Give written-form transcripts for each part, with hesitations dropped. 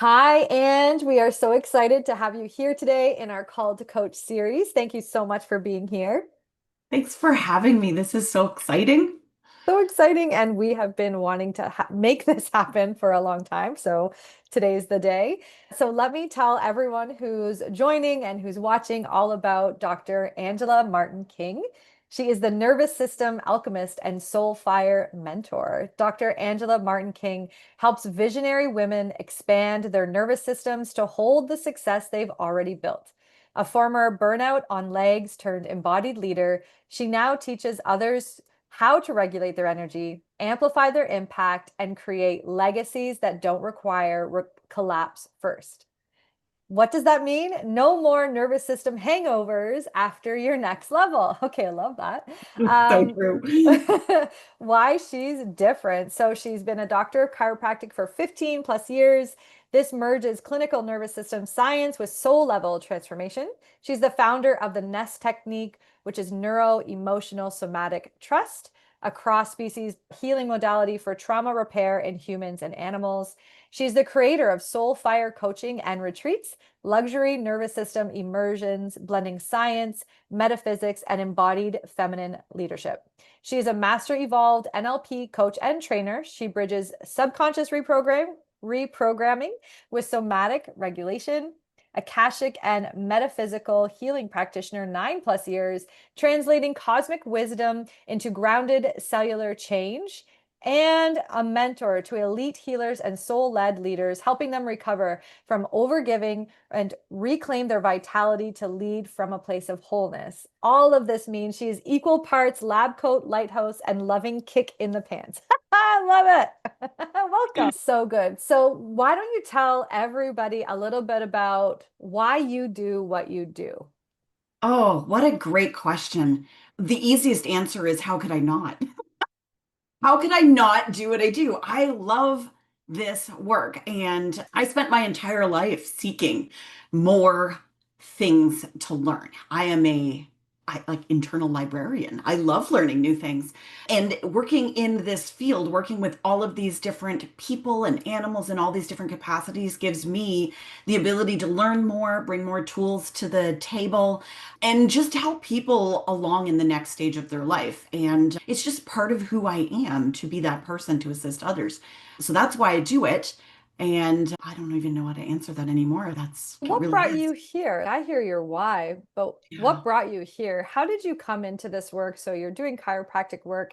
Hi, and we are so excited to have you here today in our Call to Coach series. Thank you so much for being here. Thanks for having me. This is so exciting. So exciting, and we have been wanting to make this happen for a long time. So today's the day. So let me tell everyone who's joining and who's watching all about Dr. Angela Martin King. She is the nervous system alchemist and Soulfire mentor. Dr. Angela Martin King helps visionary women expand their nervous systems to hold the success they've already built. A former burnout on legs turned embodied leader, she now teaches others how to regulate their energy, amplify their impact, and create legacies that don't require collapse first. What does that mean? No more nervous system hangovers after your next level. Okay, I love that. So Um, true. why she's different. So she's been a doctor of chiropractic for 15 plus years. This merges clinical nervous system science with soul level transformation. She's the founder of the NEST technique, which is neuro emotional somatic trust, a cross species healing modality for trauma repair in humans and animals. She's the creator of Soulfire Coaching and Retreats, luxury nervous system immersions, blending science, metaphysics, and embodied feminine leadership. She is a Master Evolved NLP coach and trainer. She bridges subconscious reprogramming with somatic regulation. Akashic and metaphysical healing practitioner, 9 plus years, translating cosmic wisdom into grounded cellular change, and a mentor to elite healers and soul led leaders, helping them recover from overgiving and reclaim their vitality to lead from a place of wholeness. All of this means she is equal parts lab coat, lighthouse, and loving kick in the pants. I love it. Welcome. So good. So, why don't you tell everybody a little bit about why you do what you do? Oh, what a great question. The easiest answer is how could I not? How could I not do what I do? I love this work, and I spent my entire life seeking more things to learn. I like internal librarian. I love learning new things. And working in this field, working with all of these different people and animals in all these different capacities gives me the ability to learn more, bring more tools to the table, and just help people along in the next stage of their life. And it's just part of who I am to be that person to assist others. So that's why I do it. And I don't even know how to answer that anymore. It What really brought is. you here? I hear your why, but Yeah. what brought you here? How did you come into this work? So you're doing chiropractic work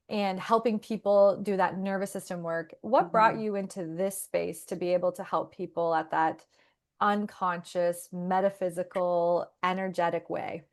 and helping people do that nervous system work. What brought Mhm. you into this space to be able to help people at that unconscious, metaphysical, energetic way?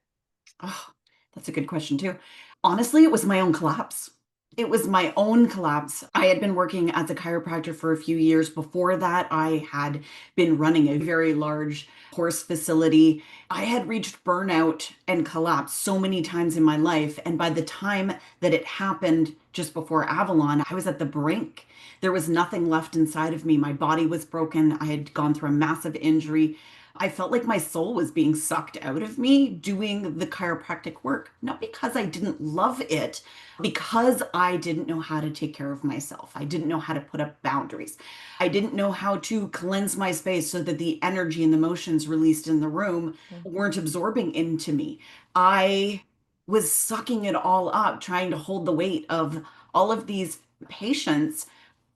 Oh, that's a good question too. Honestly, it was my own collapse. It was my own collapse. I had been working as a chiropractor for a few years. Before that, I had been running a very large horse facility. I had reached burnout and collapse so many times in my life. And by the time that it happened just before Avalon, I was at the brink. There was nothing left inside of me. My body was broken. I had gone through a massive injury. I felt like my soul was being sucked out of me doing the chiropractic work, not because I didn't love it, because I didn't know how to take care of myself. I didn't know how to put up boundaries. I didn't know how to cleanse my space so that the energy and the emotions released in the room weren't absorbing into me. I was sucking it all up, trying to hold the weight of all of these patients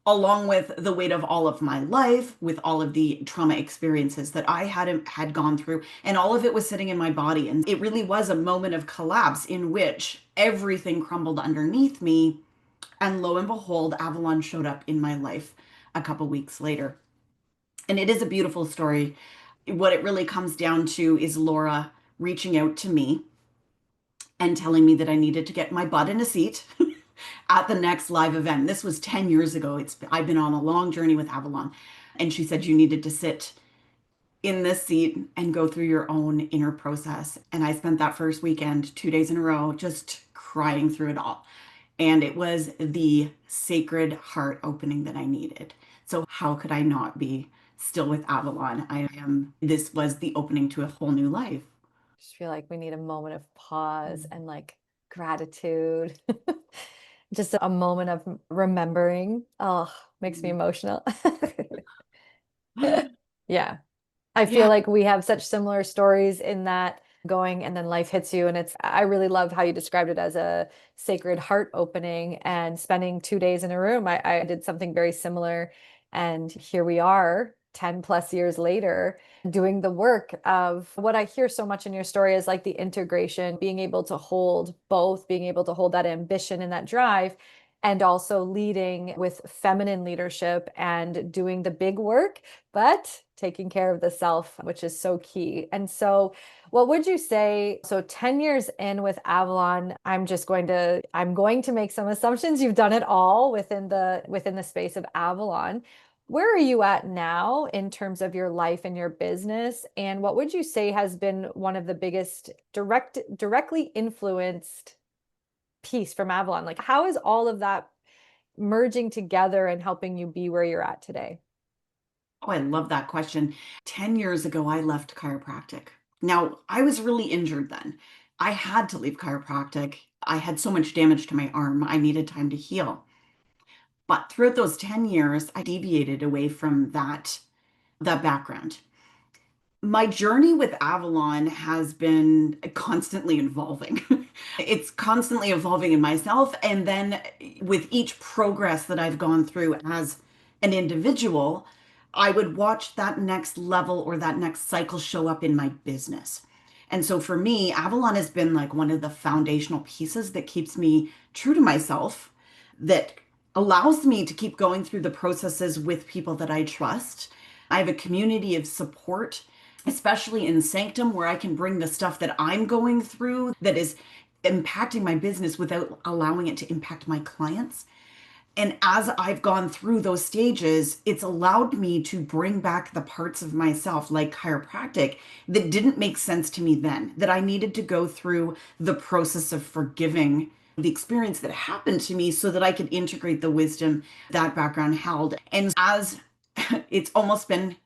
along with the weight of all of my life, with all of the trauma experiences that I had gone through, and all of it was sitting in my body. And it really was a moment of collapse in which everything crumbled underneath me. And lo and behold, Avalon showed up in my life a couple weeks later. And it is a beautiful story. What it really comes down to is Laura reaching out to me and telling me that I needed to get my butt in a seat at the next live event. This was 10 years ago. I've been on a long journey with Avalon. And she said you needed to sit in this seat and go through your own inner process. And I spent that first weekend, 2 days in a row, just crying through it all. And it was the sacred heart opening that I needed. So how could I not be still with Avalon? This was the opening to a whole new life. Just feel like we need a moment of pause and like gratitude. Just a moment of remembering. Oh, makes me emotional. Yeah. I feel Yeah. like we have such similar stories in that going and then life hits you. And I really love how you described it as a sacred heart opening and spending 2 days in a room. I did something very similar. And here we are, 10 plus years later, doing the work of what I hear so much in your story is like the integration, being able to hold both, being able to hold that ambition and that drive, and also leading with feminine leadership and doing the big work but taking care of the self, which is so key. And so, what would you say? So, 10 years in with Avalon, I'm going to make some assumptions. You've done it all within the space of Avalon. Where are you at now in terms of your life and your business? And what would you say has been one of the biggest directly influenced piece from Avalon? Like, how is all of that merging together and helping you be where you're at today? Oh, I love that question. 10 years ago, I left chiropractic. Now, I was really injured then. I had to leave chiropractic. I had so much damage to my arm. I needed time to heal. But throughout those 10 years, I deviated away from that background. My journey with Avalon has been constantly evolving. It's constantly evolving in myself. And then with each progress that I've gone through as an individual, I would watch that next level or that next cycle show up in my business. And so for me, Avalon has been like one of the foundational pieces that keeps me true to myself, that allows me to keep going through the processes with people that I trust. I have a community of support, especially in Sanctum, where I can bring the stuff that I'm going through that is impacting my business without allowing it to impact my clients. And as I've gone through those stages, it's allowed me to bring back the parts of myself, like chiropractic, that didn't make sense to me then, that I needed to go through the process of forgiving the experience that happened to me so that I could integrate the wisdom that background held. And as it's almost been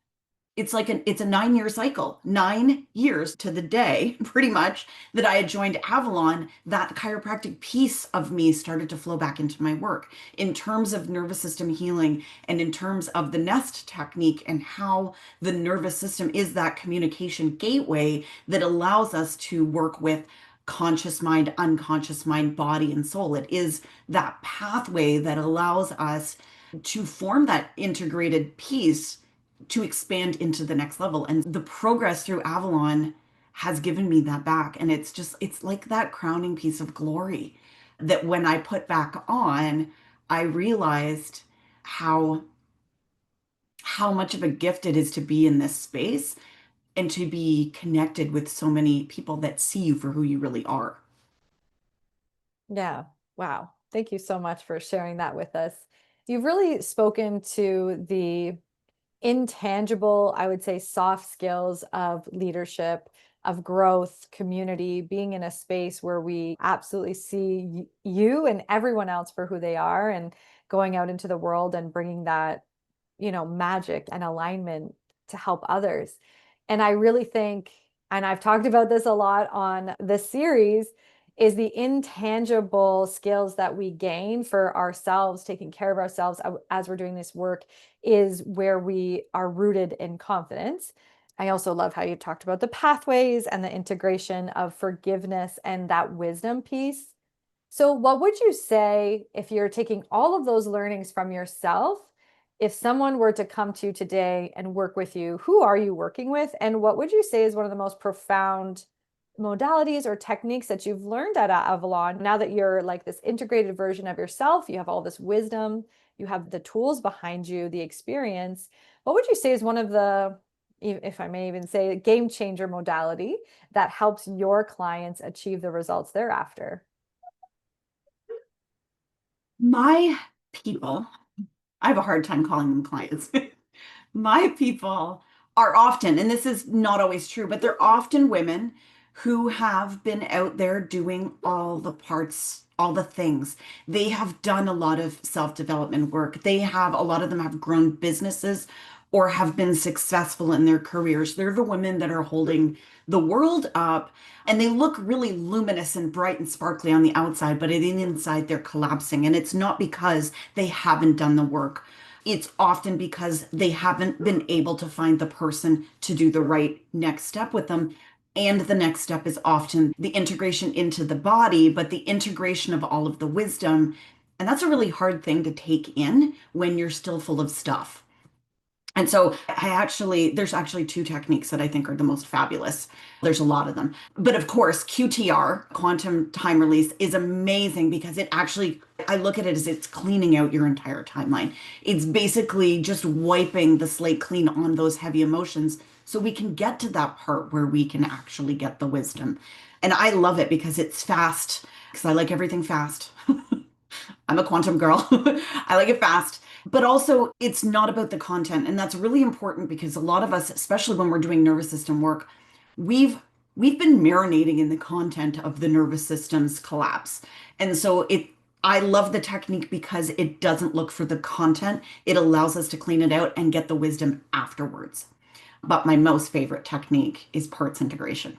it's a 9 year cycle, 9 years to the day, pretty much, that I had joined Avalon. That chiropractic piece of me started to flow back into my work in terms of nervous system healing and in terms of the nest technique and how the nervous system is that communication gateway that allows us to work with conscious mind, unconscious mind, body, and soul. It is that pathway that allows us to form that integrated piece to expand into the next level. And the progress through Avalon has given me that back. And it's like that crowning piece of glory that when I put back on, I realized how how much of a gift it is to be in this space and to be connected with so many people that see you for who you really are. Yeah. Wow. Thank you so much for sharing that with us. You've really spoken to the intangible, I would say, soft skills of leadership, of growth, community, being in a space where we absolutely see you and everyone else for who they are and going out into the world and bringing that, magic and alignment to help others. And I really think, and I've talked about this a lot on this series, is the intangible skills that we gain for ourselves, taking care of ourselves as we're doing this work, is where we are rooted in confidence. I also love how you talked about the pathways and the integration of forgiveness and that wisdom piece. So, what would you say if you're taking all of those learnings from yourself? If someone were to come to you today and work with you, who are you working with? And what would you say is one of the most profound modalities or techniques that you've learned at Avalon now that you're like this integrated version of yourself? You have all this wisdom, you have the tools behind you, the experience. What would you say is one of the, if I may even say, game changer modality that helps your clients achieve the results they're after? My people, I have a hard time calling them clients. My people are often, and this is not always true, but they're often women who have been out there doing all the parts, all the things. They have done a lot of self-development work. A lot of them have grown businesses or have been successful in their careers. They're the women that are holding the world up, and they look really luminous and bright and sparkly on the outside, but on the inside, they're collapsing. And it's not because they haven't done the work. it's often because they haven't been able to find the person to do the right next step with them. And the next step is often the integration into the body, but the integration of all of the wisdom. And that's a really hard thing to take in when you're still full of stuff. And so there's actually two techniques that I think are the most fabulous. There's a lot of them. But of course, QTR, quantum time release, is amazing because I look at it as it's cleaning out your entire timeline. It's basically just wiping the slate clean on those heavy emotions so we can get to that part where we can actually get the wisdom. And I love it because it's fast, because I like everything fast. I'm a quantum girl. I like it fast. But also, it's not about the content. And that's really important because a lot of us, especially when we're doing nervous system work, we've we've been marinating in the content of the nervous system's collapse. And so I love the technique because it doesn't look for the content. It allows us to clean it out and get the wisdom afterwards. But my most favorite technique is parts integration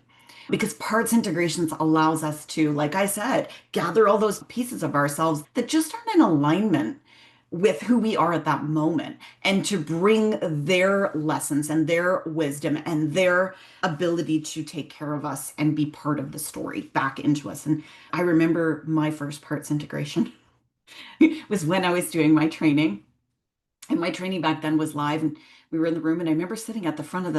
because parts integrations allows us to, like I said, gather all those pieces of ourselves that just aren't in alignment with who we are at that moment and to bring their lessons and their wisdom and their ability to take care of us and be part of the story back into us. And I remember my first parts integration was when I was doing my training, and my training back then was live, and we were in the room, and I remember sitting at the front of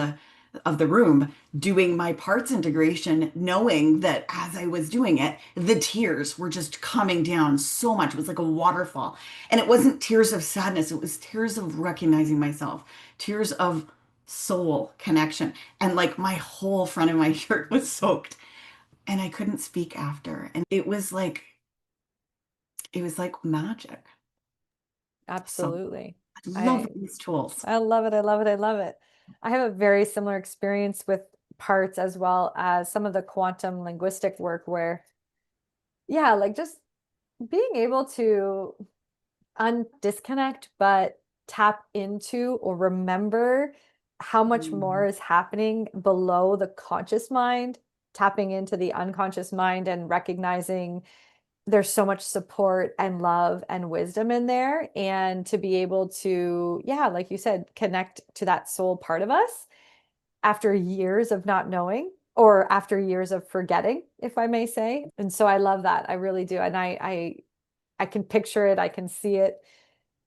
the room doing my parts integration, knowing that as I was doing it, the tears were just coming down so much. It was like a waterfall. And it wasn't tears of sadness, it was tears of recognizing myself, tears of soul connection. And like my whole front of my shirt was soaked. And I couldn't speak after. And it was like magic. So Absolutely. I love I these tools. I love it. I love it. I love it. I have a very similar experience with parts as well as some of the quantum linguistic work where, yeah, like just being able to undisconnect, but tap into or remember how much more Mm. is happening below the conscious mind, tapping into the unconscious mind and recognizing there's so much support and love and wisdom in there. And to be able to, yeah, like you said, connect to that soul part of us after years of not knowing or after years of forgetting, if I may say. And so I love that. I really do. And I can picture it. I can see it.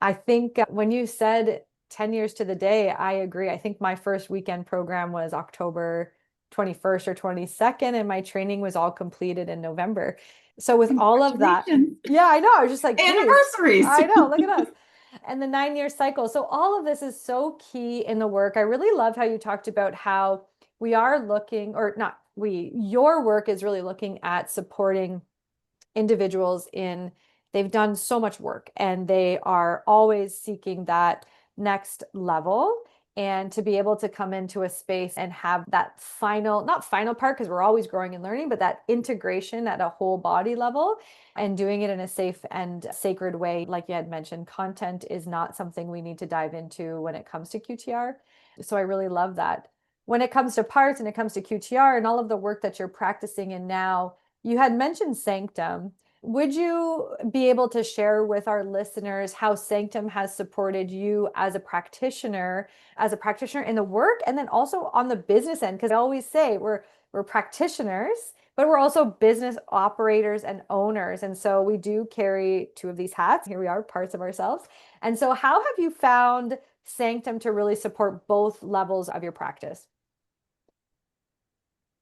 I think when you said 10 years to the day, I agree. I think my first weekend program was October 21st or 22nd, and my training was all completed in November. So with all of that, Congratulations. yeah, I know. I was just like, geez, Anniversaries. I know, look at us. And the 9 year cycle. So all of this is so key in the work. I really loved how you talked about how we are looking, or not we, your work is really looking at supporting individuals in they've done so much work and they are always seeking that next level, and to be able to come into a space and have that final, not final part because we're always growing and learning, but that integration at a whole body level and doing it in a safe and sacred way. Like you had mentioned, content is not something we need to dive into when it comes to QTR. So I really love that. When it comes to parts and it comes to QTR and all of the work that you're practicing in now, you had mentioned Sanctum. Would you be able to share with our listeners how Sanctum has supported you as a practitioner in the work, and then also on the business end? Because I always say we're practitioners, but we're also business operators and owners. And so we do carry two of these hats. Here we are, parts of ourselves. And so how have you found Sanctum to really support both levels of your practice?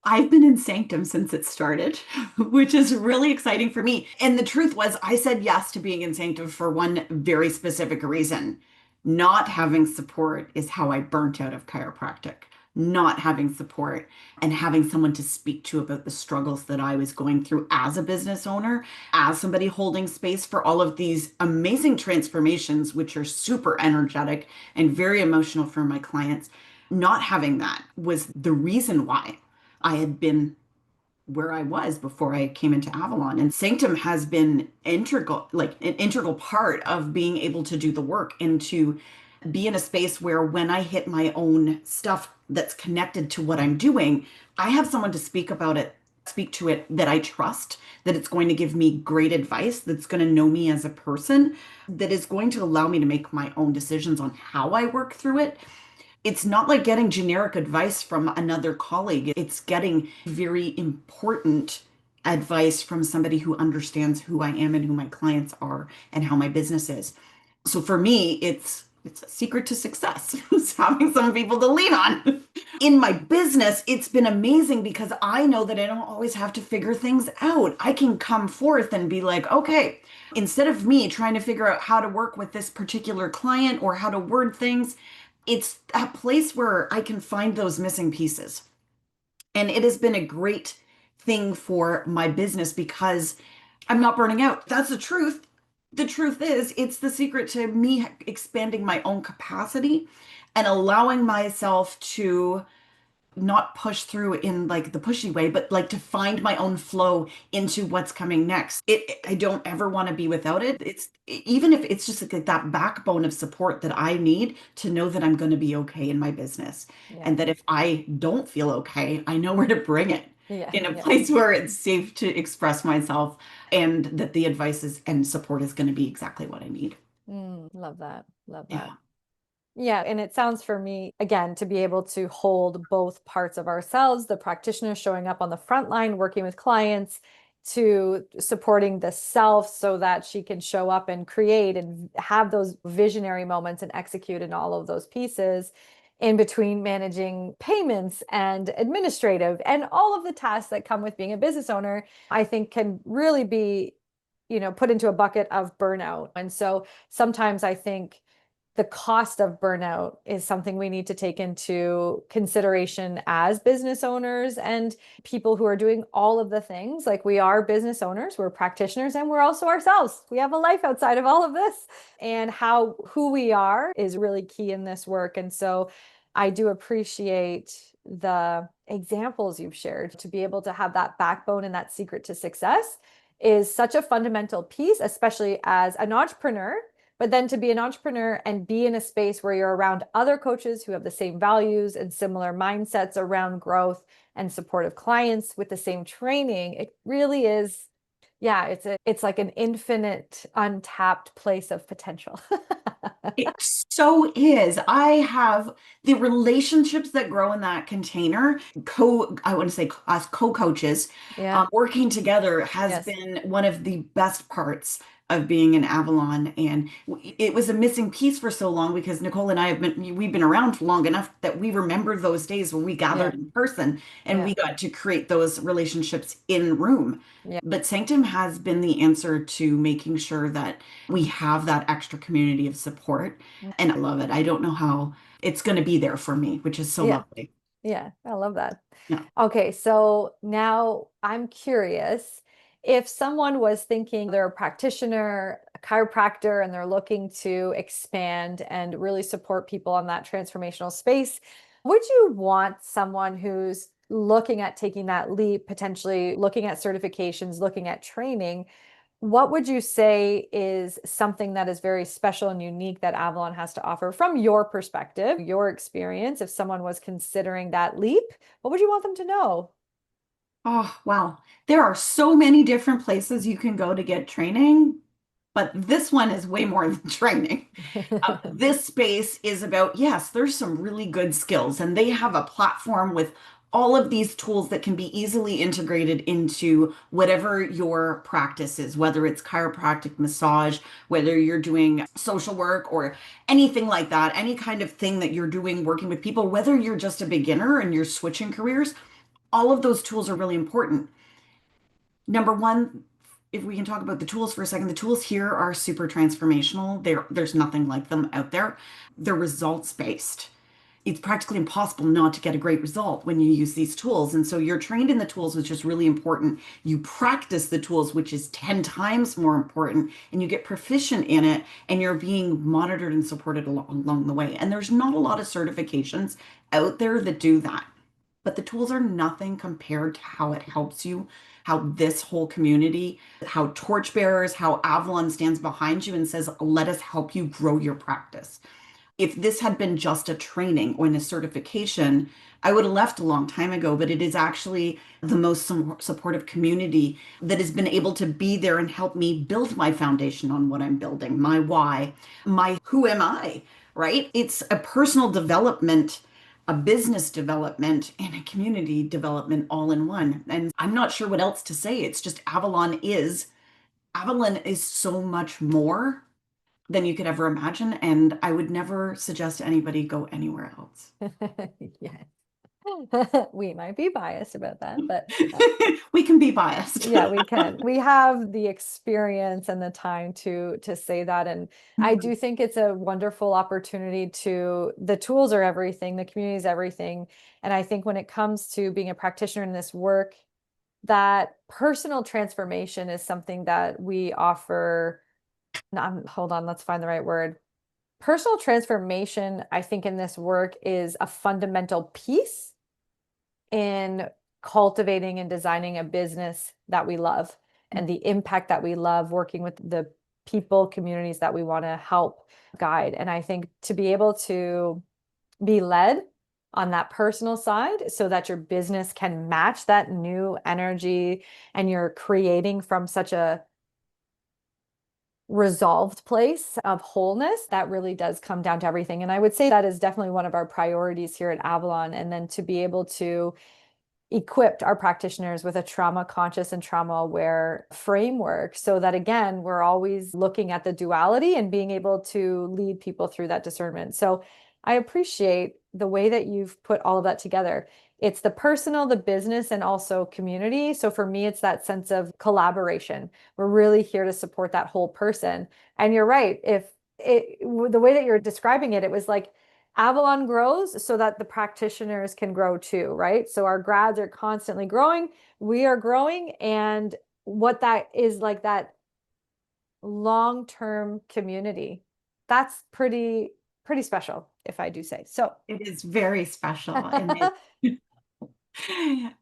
I've been in Sanctum since it started, which is really exciting for me. And the truth was, I said yes to being in Sanctum for one very specific reason. Not having support is how I burnt out of chiropractic. Not having support and having someone to speak to about the struggles that I was going through as a business owner, as somebody holding space for all of these amazing transformations, which are super energetic and very emotional for my clients. Not having that was the reason why I had been where I was before I came into Avalon. And Sanctum has been integral, like an integral part of being able to do the work and to be in a space where when I hit my own stuff that's connected to what I'm doing, I have someone to speak about it speak to it that I trust, that it's going to give me great advice, that's going to know me as a person, that is going to allow me to make my own decisions on how I work through it. It's not like getting generic advice from another colleague. It's getting very important advice from somebody who understands who I am and who my clients are and how my business is. So for me, it's a secret to success. It's having some people to lean on. In my business, it's been amazing because I know that I don't always have to figure things out. I can come forth and be like, okay, instead of me trying to figure out how to work with this particular client or how to word things, it's a place where I can find those missing pieces. And it has been a great thing for my business because I'm not burning out. That's the truth. The truth is, it's the secret to me expanding my own capacity and allowing myself to not push through in like the pushy way, but like to find my own flow into what's coming next. I don't ever want to be without it. It's even if it's just like that backbone of support that I need to know that I'm going to be okay in my business. Yeah. And that if I don't feel okay, I know where to bring it Yeah. in a Yeah. place where it's safe to express myself and that the advice is, and support is going to be exactly what I need. Love that. Love that. Yeah. Yeah. And it sounds for me, again, to be able to hold both parts of ourselves, the practitioner showing up on the front line, working with clients, to supporting the self so that she can show up and create and have those visionary moments and execute in all of those pieces in between managing payments and administrative and all of the tasks that come with being a business owner, I think can really be, put into a bucket of burnout. And so sometimes I think the cost of burnout is something we need to take into consideration as business owners and people who are doing all of the things. Like, we are business owners, we're practitioners, and we're also ourselves. We have a life outside of all of this. And who we are is really key in this work. And so I do appreciate the examples you've shared. To be able to have that backbone and that secret to success is such a fundamental piece, especially as an entrepreneur. But then to be an entrepreneur and be in a space where you're around other coaches who have the same values and similar mindsets around growth and supportive clients with the same training, it really is, yeah, it's like an infinite untapped place of potential. It so is. I have the relationships that grow in that container. I want to say as co-coaches, Yeah. working together has Yes. been one of the best parts of being in Avalon. And it was a missing piece for so long because Nicole and I we've been around long enough that we remember those days when we Yeah. gathered in person and Yeah. we got to create those relationships in room. Yeah. But Sanctum has been the answer to making sure that we have that extra community of support. And I love it. I don't know how it's going to be there for me, which is so Yeah. lovely. Yeah. I love that. Yeah. Okay, so now I'm curious, if someone was thinking they're a practitioner, a chiropractor, and they're looking to expand and really support people on that transformational space, would you want someone who's looking at taking that leap, potentially looking at certifications, looking at training? What would you say is something that is very special and unique that Avalon has to offer from your perspective, your experience? If someone was considering that leap, what would you want them to know? Oh, wow. There are so many different places you can go to get training, but this one is way more than training. This space is about, yes, there's some really good skills, and they have a platform with all of these tools that can be easily integrated into whatever your practice is, whether it's chiropractic, massage, whether you're doing social work or anything like that, any kind of thing that you're doing working with people, whether you're just a beginner and you're switching careers, all of those tools are really important. Number one, if we can talk about the tools for a second, the tools here are super transformational. There's nothing like them out there. They're results based. It's practically impossible not to get a great result when you use these tools. And so you're trained in the tools, which is really important. You practice the tools, which is 10 times more important, and you get proficient in it, and you're being monitored and supported along the way. And there's not a lot of certifications out there that do that. But the tools are nothing compared to how it helps you, how this whole community, how Torchbearers, how Avalon stands behind you and says, let us help you grow your practice. If this had been just a training or a certification, I would have left a long time ago, but it is actually the most supportive community that has been able to be there and help me build my foundation on what I'm building, my why, my who am I, right? It's a personal development, a business development, and a community development all in one. And I'm not sure what else to say. It's just Avalon is so much more than you could ever imagine. And I would never suggest anybody go anywhere else. Yes. We might be biased about that, but We can be biased. yeah, we can. We have the experience and the time to say that. And I do think it's a wonderful opportunity to, the tools are everything, the community is everything. And I think when it comes to being a practitioner in this work, that personal transformation is something that we offer. No, hold on, let's find the right word. Personal transformation, I think, in this work is a fundamental piece in cultivating and designing a business that we love and the impact that we love, working with the people, communities that we want to help guide. And I think to be able to be led on that personal side so that your business can match that new energy and you're creating from such a resolved place of wholeness, that really does come down to everything. And I would say that is definitely one of our priorities here at Avalon. And then to be able to equipped our practitioners with a trauma conscious and trauma aware framework so that, again, we're always looking at the duality and being able to lead people through that discernment. So I appreciate the way that you've put all of that together. It's the personal, the business, and also community. So for me, it's that sense of collaboration. We're really here to support that whole person. And you're right. If the way that you're describing it, it was like Avalon grows so that the practitioners can grow too, right? So our grads are constantly growing, we are growing, and what that is like, that long-term community, that's pretty special, if I do say so. It is very special. And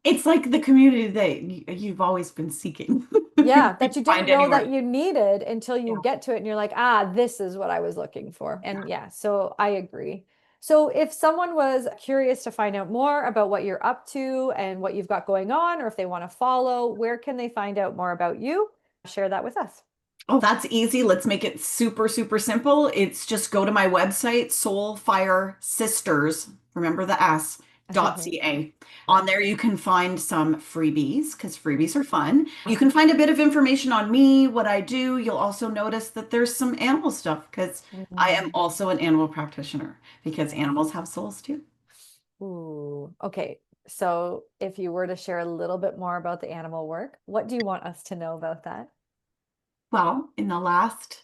it's like the community that you've always been seeking. Yeah, You that you didn't find know that anywhere. you needed until you Yeah. get to it and you're like, ah, this is what I was looking for. And yeah, so I agree. So if someone was curious to find out more about what you're up to and what you've got going on, or if they want to follow, where can they find out more about you? Share that with us. Oh, that's easy. Let's make it super, super simple. It's just go to my website, Soulfire Sisters, remember the S, .ca. On there, you can find some freebies because freebies are fun. You can find a bit of information on me, what I do. You'll also notice that there's some animal stuff because I am Mm. also an animal practitioner because animals have souls too. Ooh, okay. So if you were to share a little bit more about the animal work, what do you want us to know about that? Well, in the last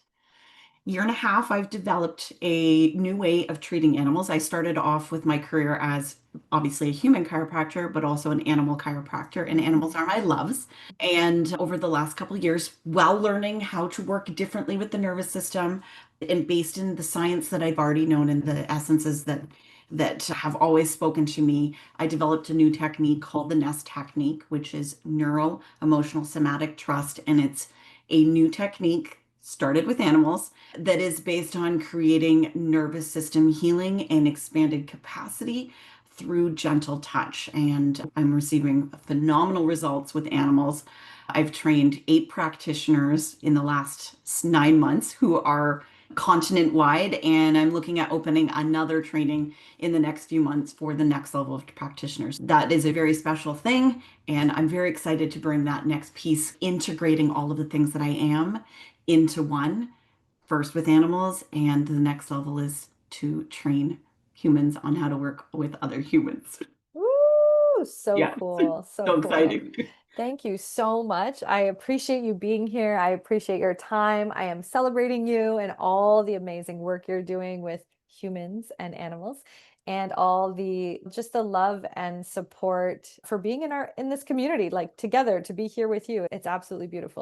year and a half, I've developed a new way of treating animals. I started off with my career as obviously a human chiropractor, but also an animal chiropractor, and Mhm. animals are my loves. And over the last couple of years, while learning how to work differently with the nervous system and based in the science that I've already known and the essences that have always spoken to me, I developed a new technique called the NEST technique, which is neuro emotional somatic trust. And it's a new technique started with animals that is based on creating nervous system healing and expanded capacity through gentle touch. And I'm receiving phenomenal results with animals. I've trained 8 practitioners in the last 9 months who are continent wide, and I'm looking at opening another training in the next few months for the next level of practitioners. That is a very special thing, and I'm very excited to bring that next piece, integrating all of the things that I am into one, first with animals, and the next level is to train humans on how to work with other humans. Woo, so Yeah, cool. So so cool. exciting. Thank you so much. I appreciate you being here. I appreciate your time. I am celebrating you and all the amazing work you're doing with humans and animals and all the just the love and support for being in this community, like together to be here with you. It's absolutely beautiful.